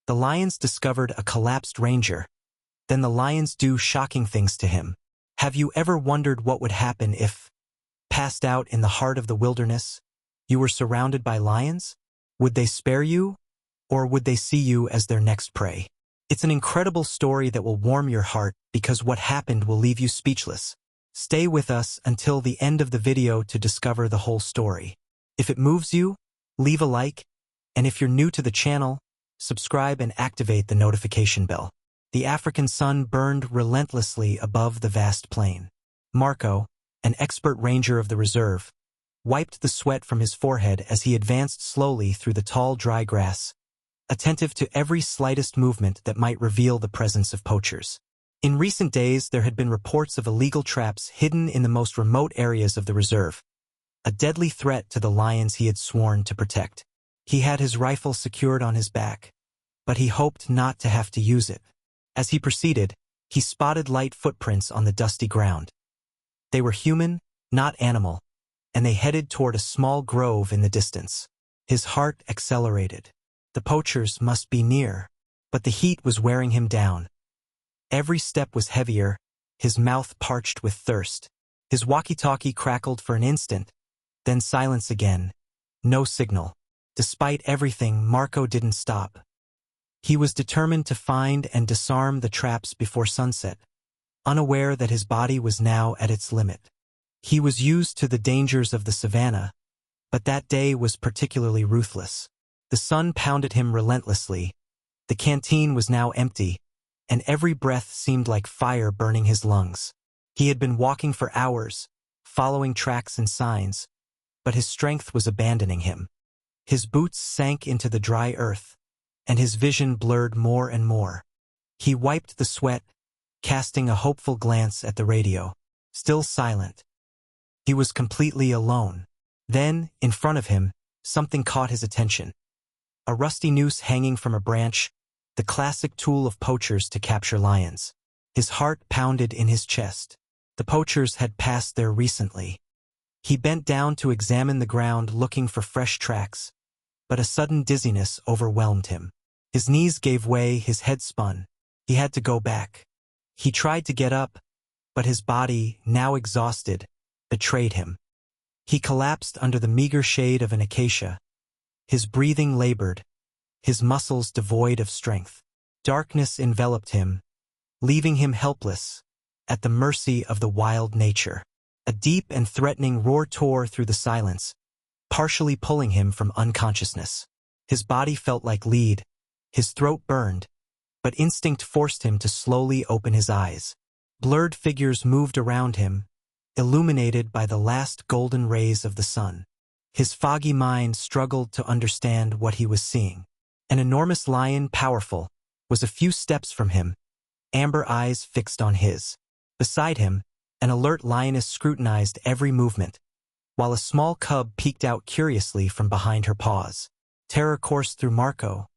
The lions discovered a collapsed ranger. Then the lions do shocking things to him. Have you ever wondered what would happen if, passed out in the heart of the wilderness, you were surrounded by lions? Would they spare you, or would they see you as their next prey? It's an incredible story that will warm your heart because what happened will leave you speechless. Stay with us until the end of the video to discover the whole story. If it moves you, leave a like, and if you're new to the channel, subscribe and activate the notification bell. The African sun burned relentlessly above the vast plain. Marco, an expert ranger of the reserve, wiped the sweat from his forehead as he advanced slowly through the tall, dry grass, attentive to every slightest movement that might reveal the presence of poachers. In recent days, there had been reports of illegal traps hidden in the most remote areas of the reserve, a deadly threat to the lions he had sworn to protect. He had his rifle secured on his back, but he hoped not to have to use it. As he proceeded, he spotted light footprints on the dusty ground. They were human, not animal, and they headed toward a small grove in the distance. His heart accelerated. The poachers must be near, but the heat was wearing him down. Every step was heavier, his mouth parched with thirst. His walkie-talkie crackled for an instant, then silence again. No signal. Despite everything, Marco didn't stop. He was determined to find and disarm the traps before sunset, unaware that his body was now at its limit. He was used to the dangers of the savannah, but that day was particularly ruthless. The sun pounded him relentlessly. The canteen was now empty, and every breath seemed like fire burning his lungs. He had been walking for hours, following tracks and signs, but his strength was abandoning him. His boots sank into the dry earth, and his vision blurred more and more. He wiped the sweat, casting a hopeful glance at the radio. Still silent. He was completely alone. Then, in front of him, something caught his attention. A rusty noose hanging from a branch, the classic tool of poachers to capture lions. His heart pounded in his chest. The poachers had passed there recently. He bent down to examine the ground looking for fresh tracks, but a sudden dizziness overwhelmed him. His knees gave way, his head spun. He had to go back. He tried to get up, but his body, now exhausted, betrayed him. He collapsed under the meager shade of an acacia. His breathing labored, his muscles devoid of strength. Darkness enveloped him, leaving him helpless, at the mercy of the wild nature. A deep and threatening roar tore through the silence, partially pulling him from unconsciousness. His body felt like lead, his throat burned, but instinct forced him to slowly open his eyes. Blurred figures moved around him, illuminated by the last golden rays of the sun. His foggy mind struggled to understand what he was seeing. An enormous lion, powerful, was a few steps from him, amber eyes fixed on his. Beside him, an alert lioness scrutinized every movement, while a small cub peeked out curiously from behind her paws. Terror coursed through Marco,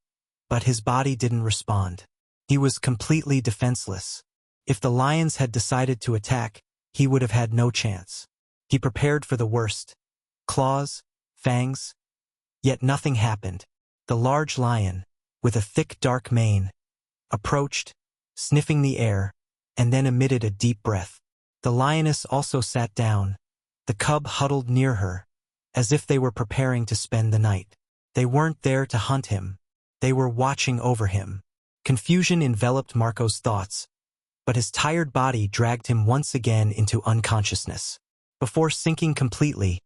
but his body didn't respond. He was completely defenseless. If the lions had decided to attack, he would have had no chance. He prepared for the worst. Claws, fangs. Yet nothing happened. The large lion, with a thick dark mane, approached, sniffing the air, and then emitted a deep breath. The lioness also sat down. The cub huddled near her, as if they were preparing to spend the night. They weren't there to hunt him. They were watching over him. Confusion enveloped Marco's thoughts, but his tired body dragged him once again into unconsciousness. Before sinking completely,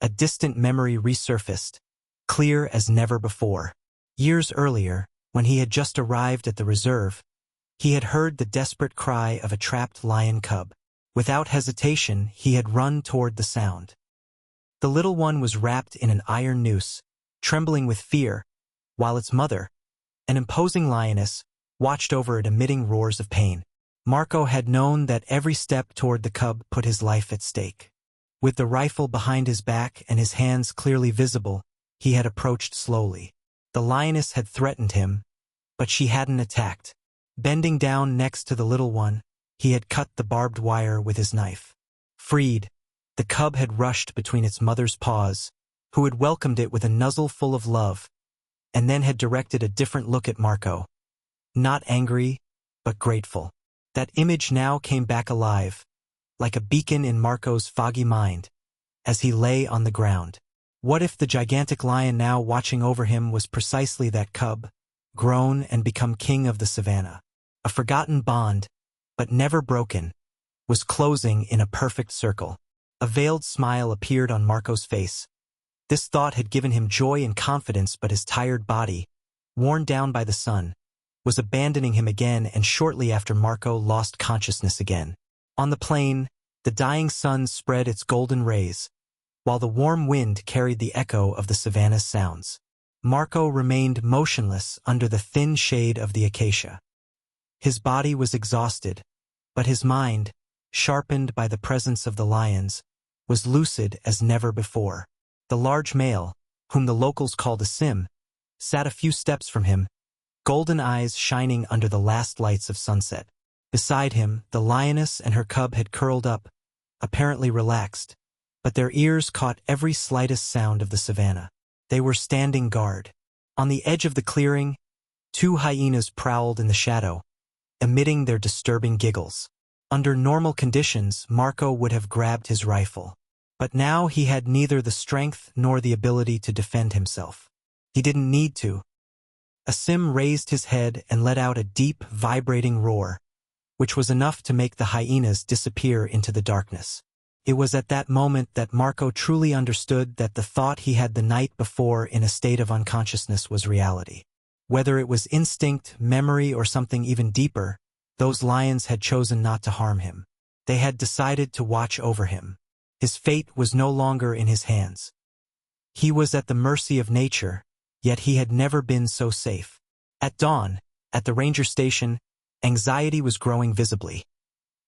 a distant memory resurfaced, clear as never before. Years earlier, when he had just arrived at the reserve, he had heard the desperate cry of a trapped lion cub. Without hesitation, he had run toward the sound. The little one was wrapped in an iron noose, trembling with fear, while its mother, an imposing lioness, watched over it emitting roars of pain. Marco had known that every step toward the cub put his life at stake. With the rifle behind his back and his hands clearly visible, he had approached slowly. The lioness had threatened him, but she hadn't attacked. Bending down next to the little one, he had cut the barbed wire with his knife. Freed, the cub had rushed between its mother's paws, who had welcomed it with a nuzzle full of love, and then had directed a different look at Marco. Not angry, but grateful. That image now came back alive, like a beacon in Marco's foggy mind, as he lay on the ground. What if the gigantic lion now watching over him was precisely that cub, grown and become king of the savannah? A forgotten bond, but never broken, was closing in a perfect circle. A veiled smile appeared on Marco's face. This thought had given him joy and confidence, but his tired body, worn down by the sun, was abandoning him again, and shortly after Marco lost consciousness again. On the plain, the dying sun spread its golden rays, while the warm wind carried the echo of the savannah's sounds. Marco remained motionless under the thin shade of the acacia. His body was exhausted, but his mind, sharpened by the presence of the lions, was lucid as never before. The large male, whom the locals called a sim, sat a few steps from him, golden eyes shining under the last lights of sunset. Beside him, the lioness and her cub had curled up, apparently relaxed, but their ears caught every slightest sound of the savannah. They were standing guard. On the edge of the clearing, two hyenas prowled in the shadow, emitting their disturbing giggles. Under normal conditions, Marco would have grabbed his rifle. But now he had neither the strength nor the ability to defend himself. He didn't need to. A sim raised his head and let out a deep, vibrating roar, which was enough to make the hyenas disappear into the darkness. It was at that moment that Marco truly understood that the thought he had the night before in a state of unconsciousness was reality. Whether it was instinct, memory, or something even deeper, those lions had chosen not to harm him. They had decided to watch over him. His fate was no longer in his hands. He was at the mercy of nature, yet he had never been so safe. At dawn, at the ranger station, anxiety was growing visibly.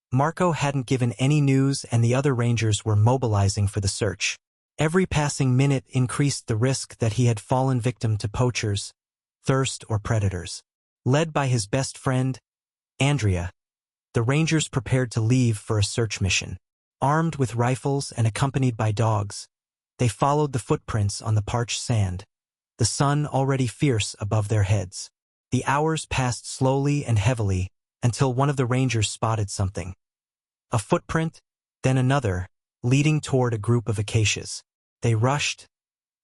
Marco hadn't given any news, and the other rangers were mobilizing for the search. Every passing minute increased the risk that he had fallen victim to poachers, thirst, or predators. Led by his best friend, Andrea, the rangers prepared to leave for a search mission. Armed with rifles and accompanied by dogs, they followed the footprints on the parched sand, the sun already fierce above their heads. The hours passed slowly and heavily until one of the rangers spotted something. A footprint, then another, leading toward a group of acacias. They rushed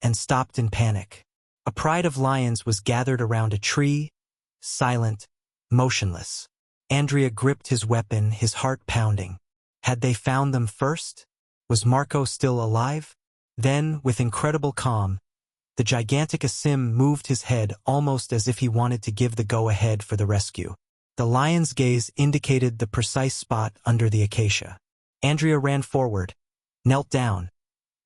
and stopped in panic. A pride of lions was gathered around a tree, silent, motionless. Andrea gripped his weapon, his heart pounding. Had they found them first? Was Marco still alive? Then, with incredible calm, the gigantic Asim moved his head almost as if he wanted to give the go-ahead for the rescue. The lion's gaze indicated the precise spot under the acacia. Andrea ran forward, knelt down,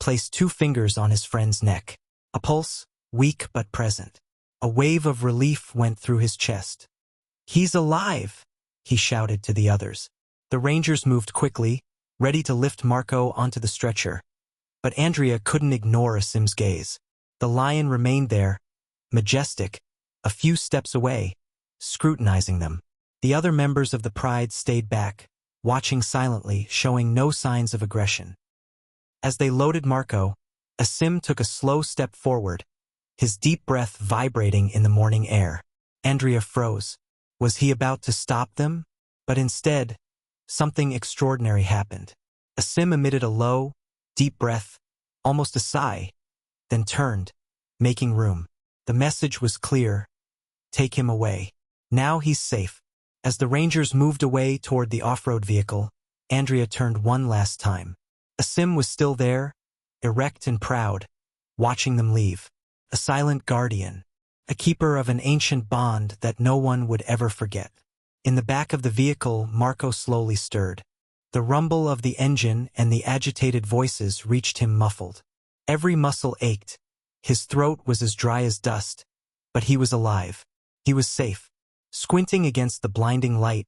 placed 2 fingers on his friend's neck. A pulse, weak but present. A wave of relief went through his chest. "He's alive!" he shouted to the others. The rangers moved quickly, ready to lift Marco onto the stretcher. But Andrea couldn't ignore Asim's gaze. The lion remained there, majestic, a few steps away, scrutinizing them. The other members of the pride stayed back, watching silently, showing no signs of aggression. As they loaded Marco, Asim took a slow step forward, his deep breath vibrating in the morning air. Andrea froze. Was he about to stop them? But instead, something extraordinary happened. Asim emitted a low, deep breath, almost a sigh, then turned, making room. The message was clear. Take him away. Now he's safe. As the rangers moved away toward the off-road vehicle, Andrea turned one last time. Asim was still there, erect and proud, watching them leave. A silent guardian, a keeper of an ancient bond that no one would ever forget. In the back of the vehicle, Marco slowly stirred. The rumble of the engine and the agitated voices reached him muffled. Every muscle ached. His throat was as dry as dust. But he was alive. He was safe. Squinting against the blinding light,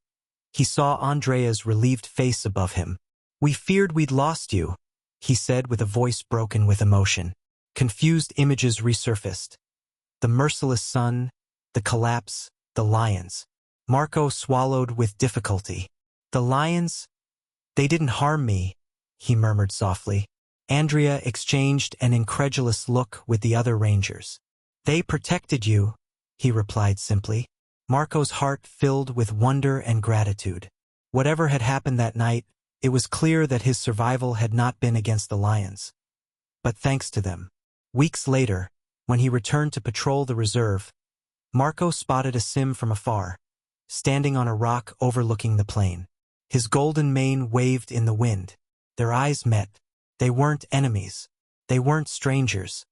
he saw Andrea's relieved face above him. "We feared we'd lost you," he said with a voice broken with emotion. Confused images resurfaced. The merciless sun, the collapse, the lions. Marco swallowed with difficulty. "The lions? They didn't harm me," he murmured softly. Andrea exchanged an incredulous look with the other rangers. They protected you, he replied simply. Marco's heart filled with wonder and gratitude. Whatever had happened that night, it was clear that his survival had not been against the lions, but thanks to them. Weeks later, when he returned to patrol the reserve, Marco spotted a sim from afar, standing on a rock overlooking the plain. His golden mane waved in the wind. Their eyes met. They weren't enemies. They weren't strangers.